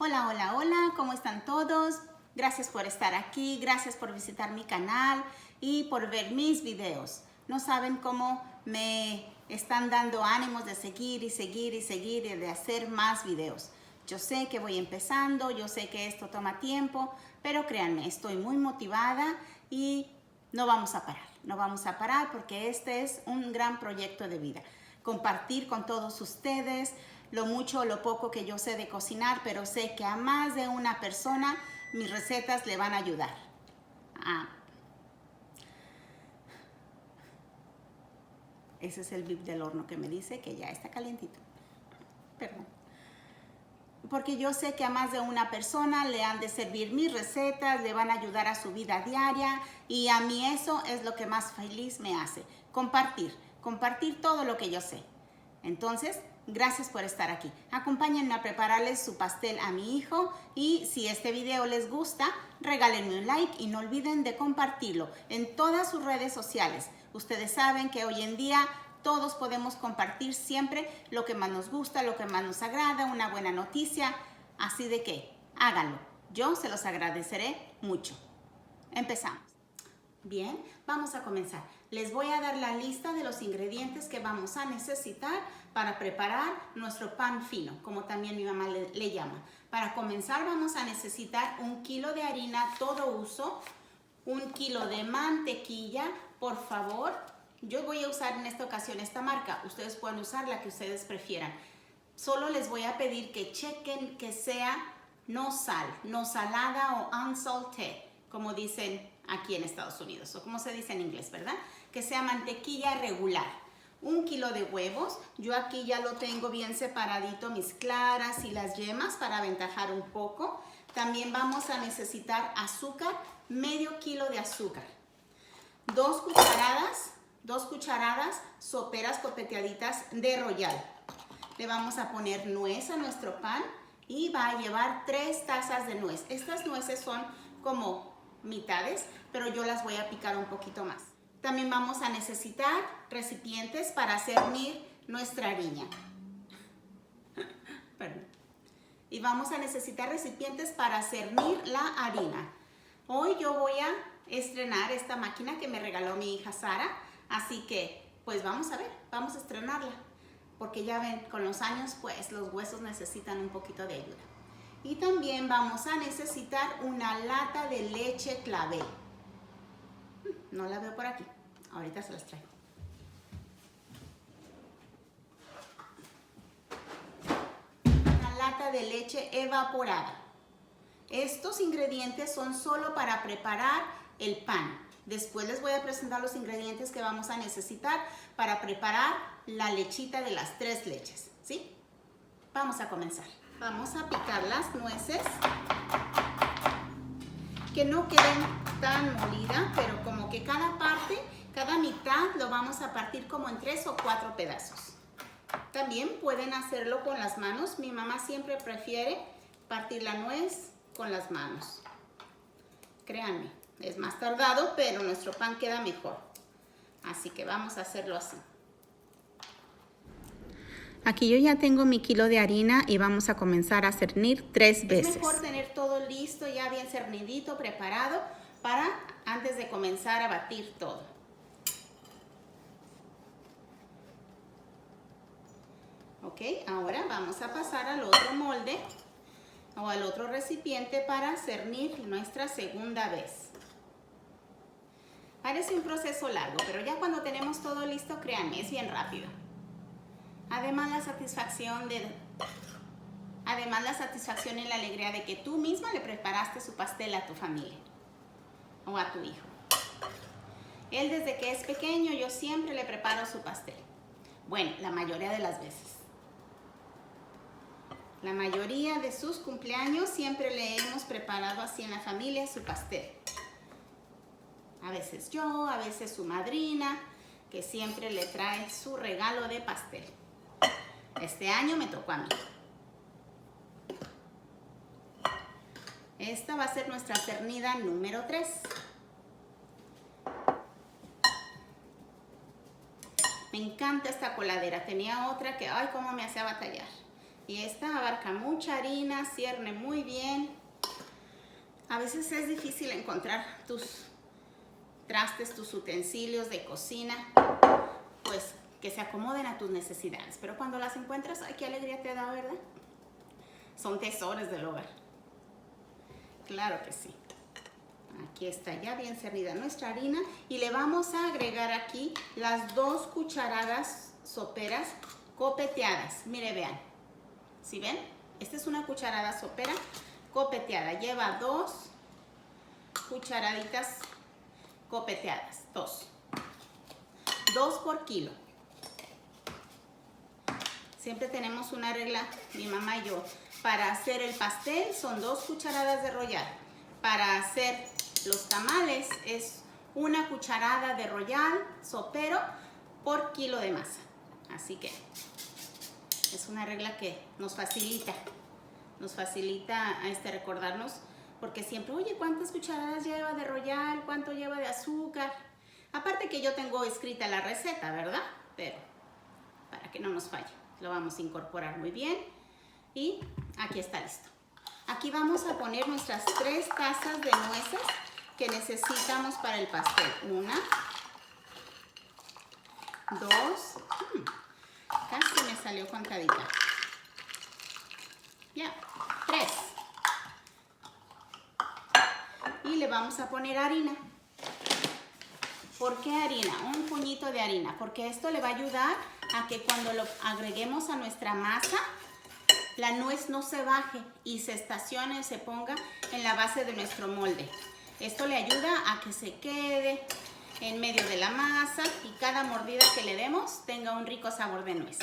Hola, hola, hola, ¿cómo están todos? Gracias por estar aquí, gracias por visitar mi canal y por ver mis videos. No saben cómo me están dando ánimos de seguir y seguir y seguir y de hacer más videos. Yo sé que voy empezando, yo sé que esto toma tiempo, pero créanme, estoy muy motivada y no vamos a parar porque este es un gran proyecto de vida. Compartir con todos ustedes lo mucho o lo poco que yo sé de cocinar, pero sé que a más de una persona mis recetas le van a ayudar. Ese es el bip del horno que me dice que ya está calientito. Perdón. Porque yo sé que a más de una persona le han de servir mis recetas, le van a ayudar a su vida diaria y a mí eso es lo que más feliz me hace. Compartir todo lo que yo sé. Entonces, gracias por estar aquí. Acompáñenme a prepararles su pastel a mi hijo y si este video les gusta, regálenme un like y no olviden de compartirlo en todas sus redes sociales. Ustedes saben que hoy en día todos podemos compartir siempre lo que más nos gusta, lo que más nos agrada, una buena noticia. Así de que háganlo. Yo se los agradeceré mucho. Empezamos. Bien, vamos a comenzar. Les voy a dar la lista de los ingredientes que vamos a necesitar para preparar nuestro pan fino, como también mi mamá le llama. Para comenzar vamos a necesitar 1 kilo de harina todo uso, 1 kilo de mantequilla, por favor. Yo voy a usar en esta ocasión esta marca, ustedes pueden usar la que ustedes prefieran. Solo les voy a pedir que chequen que sea no salada o unsalted, como dicen aquí en Estados Unidos, o como se dice en inglés, ¿verdad? Que sea mantequilla regular. 1 kilo de huevos, yo aquí ya lo tengo bien separadito, mis claras y las yemas para aventajar un poco. También vamos a necesitar azúcar, medio kilo de azúcar. 2 cucharadas soperas copeteaditas de Royal. Le vamos a poner nuez a nuestro pan y va a llevar 3 tazas de nuez. Estas nueces son como mitades, pero yo las voy a picar un poquito más. También vamos a necesitar recipientes para cernir nuestra harina. Perdón. Y vamos a necesitar recipientes para cernir la harina. Hoy yo voy a estrenar esta máquina que me regaló mi hija Sara, así que pues vamos a ver, vamos a estrenarla. Porque ya ven, con los años pues los huesos necesitan un poquito de ayuda. Y también vamos a necesitar una lata de leche clavel. No la veo por aquí, ahorita se las traigo. Una lata de leche evaporada. Estos ingredientes son solo para preparar el pan. Después les voy a presentar los ingredientes que vamos a necesitar para preparar la lechita de las 3 leches, ¿sí? Vamos a comenzar. Vamos a picar las nueces, que no queden tan molidas, pero como que cada parte, cada mitad lo vamos a partir como en 3 o 4 pedazos. También pueden hacerlo con las manos. Mi mamá siempre prefiere partir la nuez con las manos. Créanme, es más tardado, pero nuestro pan queda mejor. Así que vamos a hacerlo así. Aquí yo ya tengo mi kilo de harina y vamos a comenzar a cernir 3 veces. Es mejor tener todo listo, ya bien cernidito, preparado, para antes de comenzar a batir todo. Ok, ahora vamos a pasar al otro molde o al otro recipiente para cernir nuestra segunda vez. Parece un proceso largo, pero ya cuando tenemos todo listo, créanme, es bien rápido. Además la satisfacción y la alegría de que tú misma le preparaste su pastel a tu familia o a tu hijo. Él desde que es pequeño yo siempre le preparo su pastel. Bueno, la mayoría de las veces. La mayoría de sus cumpleaños siempre le hemos preparado así en la familia su pastel. A veces yo, a veces su madrina, que siempre le trae su regalo de pastel. Este año me tocó a mí. Esta va a ser nuestra cernida número 3. Me encanta esta coladera. Tenía otra que, ay, cómo me hacía batallar. Y esta abarca mucha harina, cierne muy bien. A veces es difícil encontrar tus trastes, tus utensilios de cocina, pues que se acomoden a tus necesidades. Pero cuando las encuentras, ¡ay, qué alegría te da, ¿verdad? Son tesoros del hogar. Claro que sí. Aquí está ya bien servida nuestra harina y le vamos a agregar aquí las 2 cucharadas soperas copeteadas. Mire, vean. ¿Sí ven? Esta es una cucharada sopera copeteada. Lleva 2 cucharaditas copeteadas. 2 por kilo. Siempre tenemos una regla, mi mamá y yo. Para hacer el pastel son 2 cucharadas de Royal. Para hacer los tamales es 1 cucharada de Royal sopero por kilo de masa. Así que es una regla que nos facilita recordarnos, porque siempre, oye, ¿cuántas cucharadas lleva de Royal? ¿Cuánto lleva de azúcar? Aparte que yo tengo escrita la receta, ¿verdad? Pero para que no nos falle, lo vamos a incorporar muy bien y aquí está listo. Aquí vamos a poner nuestras 3 tazas de nueces que necesitamos para el pastel. 1, 2, casi me salió contadita. Ya, 3. Y le vamos a poner harina. ¿Por qué harina? Un puñito de harina, porque esto le va a ayudar a que cuando lo agreguemos a nuestra masa, la nuez no se baje y se estacione, se ponga en la base de nuestro molde. Esto le ayuda a que se quede en medio de la masa y cada mordida que le demos tenga un rico sabor de nuez.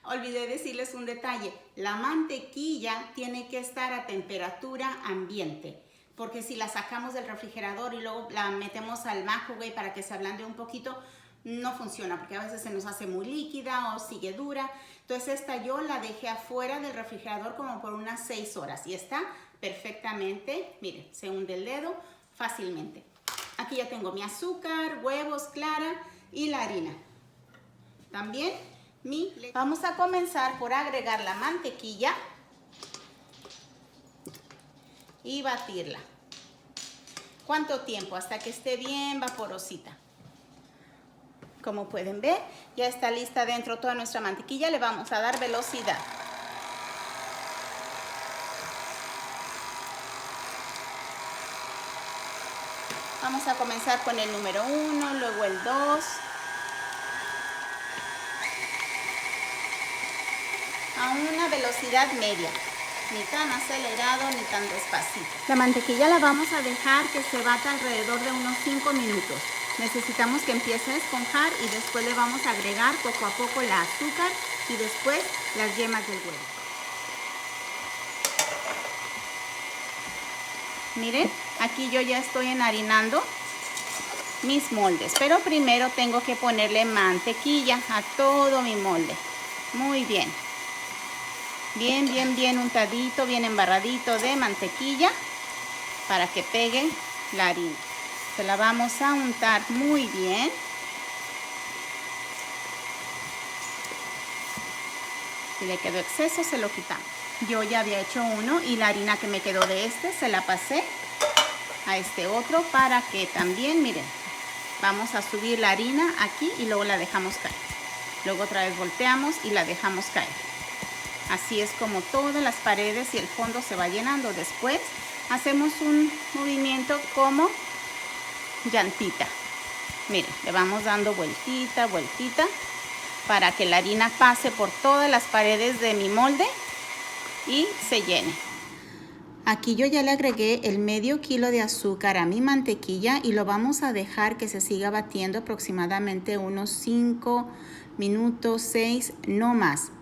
Olvidé decirles un detalle, la mantequilla tiene que estar a temperatura ambiente, porque si la sacamos del refrigerador y luego la metemos al microwave para que se ablande un poquito, no funciona, porque a veces se nos hace muy líquida o sigue dura. Entonces esta yo la dejé afuera del refrigerador como por unas 6 horas y está perfectamente, miren, se hunde el dedo fácilmente. Aquí ya tengo mi azúcar, huevos, clara y la harina. También vamos a comenzar por agregar la mantequilla y batirla. ¿Cuánto tiempo? Hasta que esté bien vaporosita. Como pueden ver, ya está lista dentro toda nuestra mantequilla. Le vamos a dar velocidad. Vamos a comenzar con el número 1, luego el 2. A una velocidad media. Ni tan acelerado ni tan despacito. La mantequilla la vamos a dejar que se bata alrededor de unos 5 minutos. Necesitamos que empiece a esponjar y después le vamos a agregar poco a poco el azúcar y después las yemas del huevo. Miren, aquí yo ya estoy enharinando mis moldes, pero primero tengo que ponerle mantequilla a todo mi molde. Muy bien. Bien untadito, bien embarradito de mantequilla para que pegue la harina. Se la vamos a untar muy bien. Si le quedó exceso, se lo quitamos. Yo ya había hecho uno y la harina que me quedó de este se la pasé a este otro para que también, miren, vamos a subir la harina aquí y luego la dejamos caer. Luego otra vez volteamos y la dejamos caer. Así es como todas las paredes y el fondo se va llenando. Después hacemos un movimiento como llantita. Miren, le vamos dando vueltita para que la harina pase por todas las paredes de mi molde y se llene. Aquí yo ya le agregué el medio kilo de azúcar a mi mantequilla y lo vamos a dejar que se siga batiendo aproximadamente unos 5 minutos, 6, no más,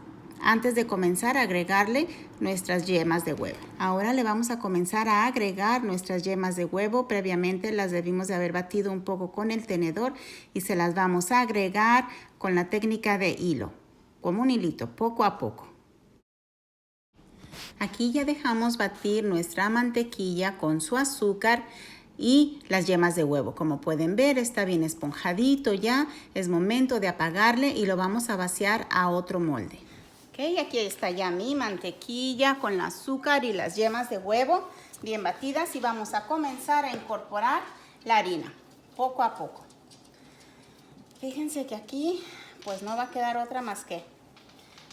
antes de comenzar a agregarle nuestras yemas de huevo. Ahora le vamos a comenzar a agregar nuestras yemas de huevo. Previamente las debimos de haber batido un poco con el tenedor y se las vamos a agregar con la técnica de hilo, como un hilito, poco a poco. Aquí ya dejamos batir nuestra mantequilla con su azúcar y las yemas de huevo. Como pueden ver, está bien esponjadito ya. Es momento de apagarle y lo vamos a vaciar a otro molde. Ok, aquí está ya mi mantequilla con el azúcar y las yemas de huevo bien batidas y vamos a comenzar a incorporar la harina poco a poco. Fíjense que aquí pues no va a quedar otra más que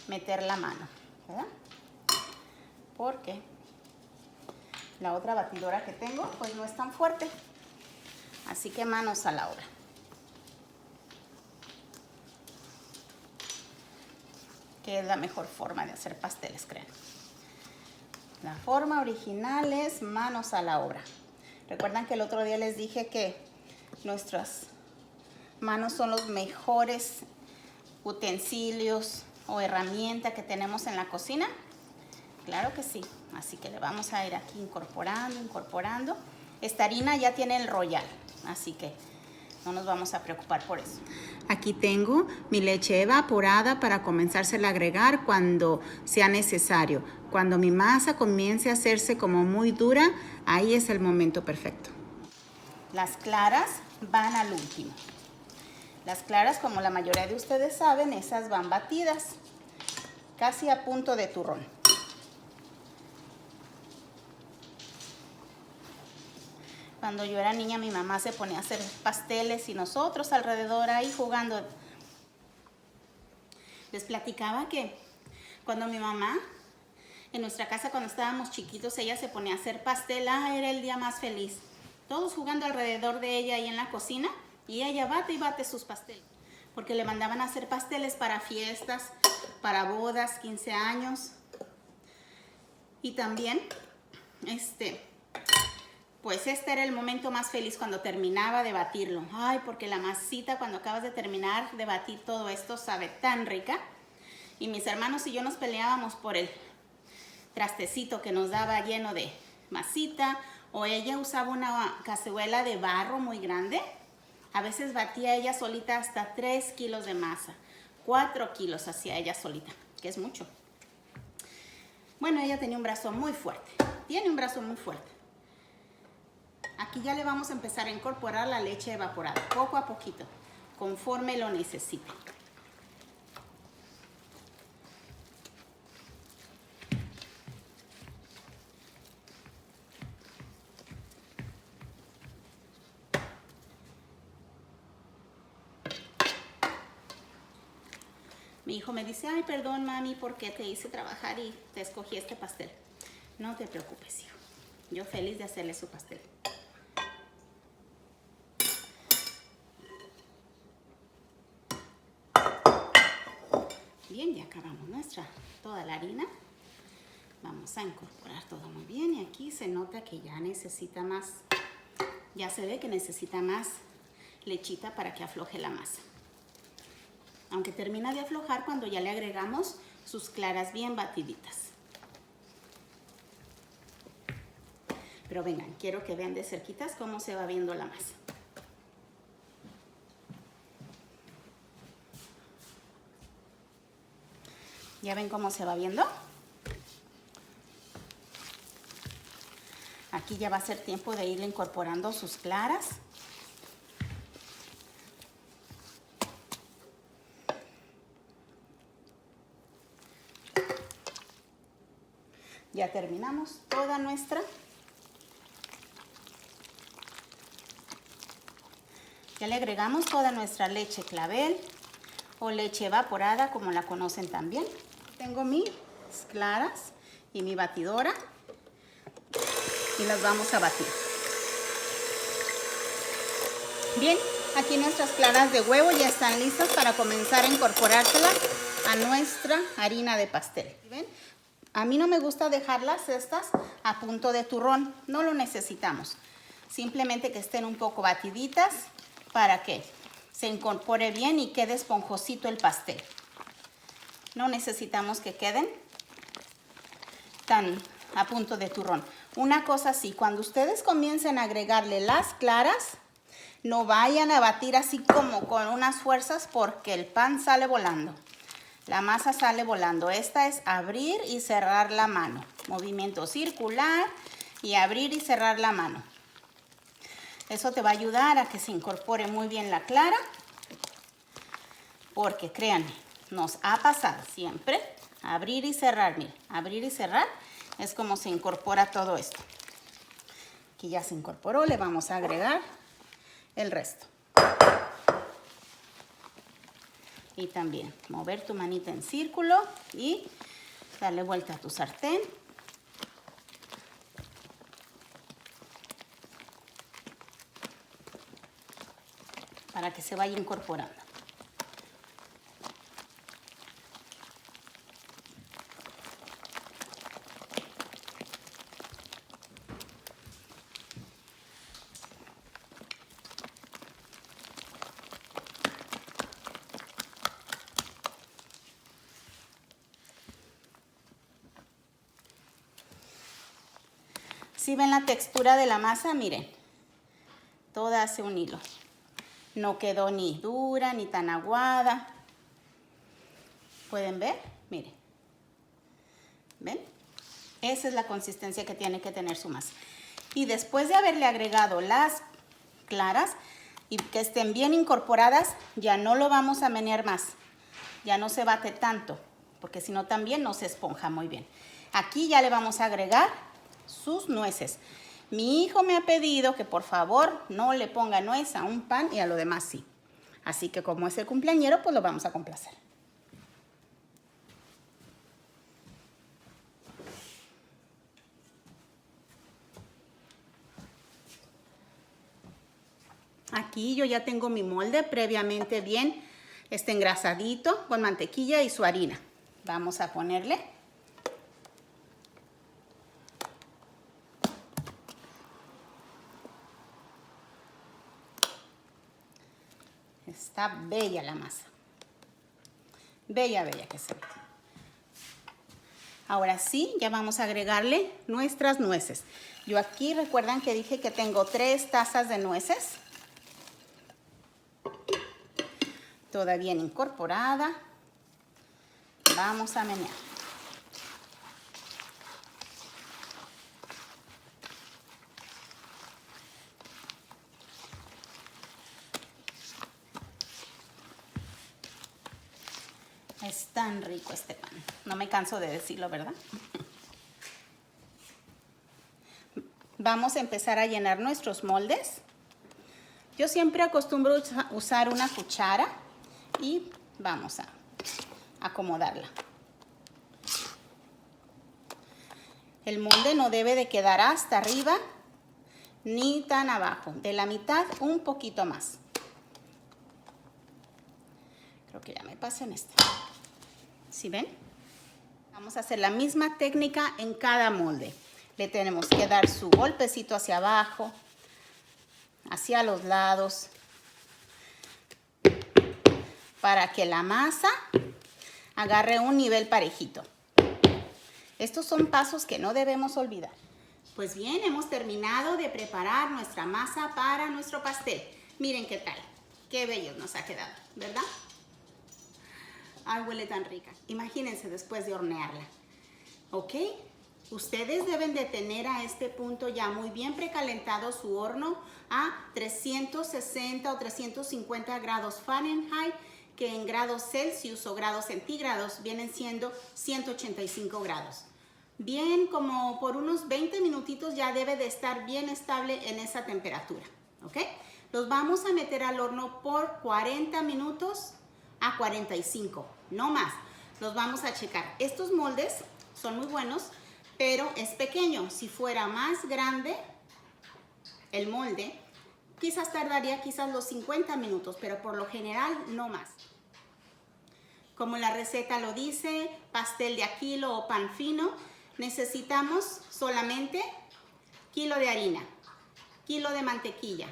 meter la mano, ¿verdad? Porque la otra batidora que tengo pues no es tan fuerte, así que manos a la obra. Que es la mejor forma de hacer pasteles, creen. La forma original es manos a la obra. Recuerdan que el otro día les dije que nuestras manos son los mejores utensilios o herramienta que tenemos en la cocina. Claro que sí, así que le vamos a ir aquí incorporando. Esta harina ya tiene el royal, así que no nos vamos a preocupar por eso. Aquí tengo mi leche evaporada para comenzársela a agregar cuando sea necesario. Cuando mi masa comience a hacerse como muy dura, ahí es el momento perfecto. Las claras van al último. Las claras, como la mayoría de ustedes saben, esas van batidas, casi a punto de turrón. Cuando yo era niña, mi mamá se ponía a hacer pasteles y nosotros alrededor ahí jugando. Les platicaba que cuando mi mamá, en nuestra casa cuando estábamos chiquitos, ella se ponía a hacer pastel, era el día más feliz. Todos jugando alrededor de ella ahí en la cocina y ella bate y bate sus pasteles. Porque le mandaban a hacer pasteles para fiestas, para bodas, 15 años. Y también, pues este era el momento más feliz cuando terminaba de batirlo. Ay, porque la masita cuando acabas de terminar de batir todo esto sabe tan rica. Y mis hermanos y yo nos peleábamos por el trastecito que nos daba lleno de masita. O ella usaba una cazuela de barro muy grande. A veces batía ella solita hasta 3 kilos de masa. 4 kilos hacía ella solita, que es mucho. Bueno, ella tenía un brazo muy fuerte. Tiene un brazo muy fuerte. Aquí ya le vamos a empezar a incorporar la leche evaporada, poco a poquito, conforme lo necesite. Mi hijo me dice, ay, perdón, mami, porque te hice trabajar y te escogí este pastel. No te preocupes, hijo. Yo feliz de hacerle su pastel. Bien, ya acabamos toda la harina. Vamos a incorporar todo muy bien y aquí se nota que ya necesita más, ya se ve que necesita más lechita para que afloje la masa. Aunque termina de aflojar cuando ya le agregamos sus claras bien batiditas. Pero vengan, quiero que vean de cerquitas cómo se va viendo la masa. ¿Ya ven cómo se va viendo? Aquí ya va a ser tiempo de irle incorporando sus claras. Ya terminamos toda nuestra. Ya le agregamos toda nuestra leche clavel o leche evaporada, como la conocen también. Tengo mis claras y mi batidora y las vamos a batir. Bien, aquí nuestras claras de huevo ya están listas para comenzar a incorporárselas a nuestra harina de pastel. ¿Ven? A mí no me gusta dejarlas estas a punto de turrón, no lo necesitamos. Simplemente que estén un poco batiditas para que se incorpore bien y quede esponjosito el pastel. No necesitamos que queden tan a punto de turrón. Una cosa sí, cuando ustedes comiencen a agregarle las claras, no vayan a batir así como con unas fuerzas porque el pan sale volando. La masa sale volando. Esta es abrir y cerrar la mano. Movimiento circular y abrir y cerrar la mano. Eso te va a ayudar a que se incorpore muy bien la clara. Porque créanme, nos ha pasado siempre. Abrir y cerrar, miren, abrir y cerrar es como se incorpora todo esto. Aquí ya se incorporó, le vamos a agregar el resto. Y también mover tu manita en círculo y darle vuelta a tu sartén. Para que se vaya incorporando. Si ven la textura de la masa, miren, toda hace un hilo. No quedó ni dura ni tan aguada. ¿Pueden ver? Miren. ¿Ven? Esa es la consistencia que tiene que tener su masa. Y después de haberle agregado las claras y que estén bien incorporadas, ya no lo vamos a menear más. Ya no se bate tanto, porque si no también no se esponja muy bien. Aquí ya le vamos a agregar sus nueces. Mi hijo me ha pedido que por favor no le ponga nuez a un pan y a lo demás sí. Así que como es el cumpleañero, pues lo vamos a complacer. Aquí yo ya tengo mi molde previamente bien engrasadito con mantequilla y su harina. Vamos a ponerle. Está bella la masa. Bella, bella que se ve. Ahora sí, ya vamos a agregarle nuestras nueces. Yo aquí, recuerdan que dije que tengo 3 tazas de nueces. Toda bien incorporada. Vamos a menear. Es tan rico este pan. No me canso de decirlo, ¿verdad? Vamos a empezar a llenar nuestros moldes. Yo siempre acostumbro usar una cuchara y vamos a acomodarla. El molde no debe de quedar hasta arriba ni tan abajo. De la mitad un poquito más. Creo que ya me pasé en este. ¿Sí ven? Vamos a hacer la misma técnica en cada molde. Le tenemos que dar su golpecito hacia abajo, hacia los lados, para que la masa agarre un nivel parejito. Estos son pasos que no debemos olvidar. Pues bien, hemos terminado de preparar nuestra masa para nuestro pastel. Miren qué tal, qué bello nos ha quedado, ¿verdad? Ay, huele tan rica. Imagínense después de hornearla. ¿Ok? Ustedes deben de tener a este punto ya muy bien precalentado su horno a 360 o 350 grados Fahrenheit, que en grados Celsius o grados centígrados vienen siendo 185 grados. Bien, como por unos 20 minutitos ya debe de estar bien estable en esa temperatura. ¿Ok? Los vamos a meter al horno por 40 minutos a 45, no más. Los vamos a checar. Estos moldes son muy buenos, pero es pequeño. Si fuera más grande el molde, quizás tardaría los 50 minutos, pero por lo general no más. Como la receta lo dice, pastel de a kilo o pan fino, necesitamos solamente kilo de harina, kilo de mantequilla,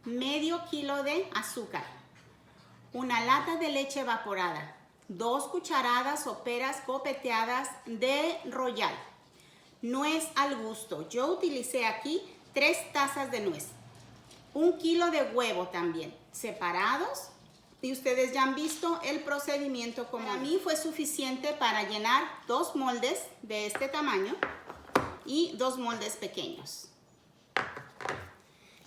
medio kilo de azúcar, una lata de leche evaporada, 2 cucharadas soperas copeteadas de Royal, nuez al gusto. Yo utilicé aquí 3 tazas de nuez, 1 kilo de huevo también, separados. Y ustedes ya han visto el procedimiento. Como a mí fue suficiente para llenar 2 moldes de este tamaño y 2 moldes pequeños.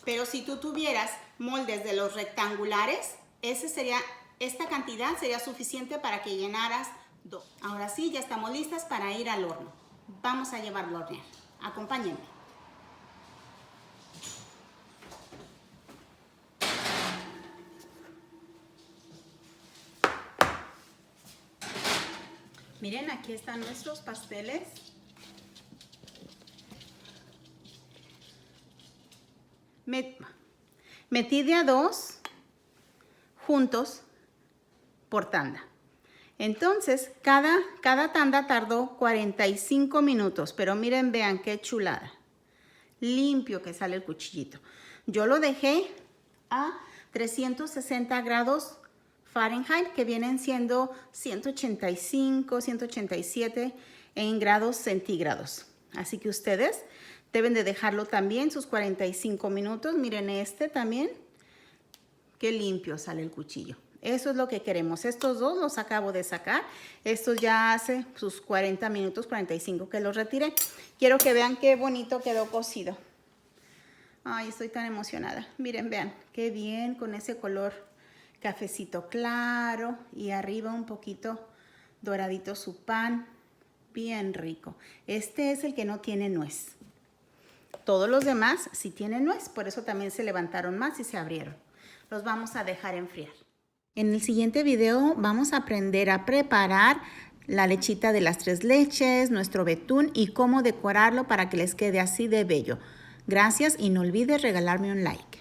Pero si tú tuvieras moldes de los rectangulares, ese sería Esta cantidad sería suficiente para que llenaras 2. Ahora sí, ya estamos listas para ir al horno. Vamos a llevarlo a hornear. Acompáñenme. Miren, aquí están nuestros pasteles. Metí de a 2 juntos por tanda. Entonces, cada tanda tardó 45 minutos, pero miren, vean qué chulada. Limpio que sale el cuchillito. Yo lo dejé a 360 grados Fahrenheit, que vienen siendo 185, 187 en grados centígrados. Así que ustedes deben de dejarlo también sus 45 minutos. Miren este también. Qué limpio sale el cuchillo. Eso es lo que queremos. Estos dos los acabo de sacar. Estos ya hace sus 40 minutos, 45 que los retiré. Quiero que vean qué bonito quedó cocido. Ay, estoy tan emocionada. Miren, vean, qué bien con ese color cafecito claro y arriba un poquito doradito su pan. Bien rico. Este es el que no tiene nuez. Todos los demás sí tienen nuez, por eso también se levantaron más y se abrieron. Los vamos a dejar enfriar. En el siguiente video vamos a aprender a preparar la lechita de las 3 leches, nuestro betún y cómo decorarlo para que les quede así de bello. Gracias y no olvides regalarme un like.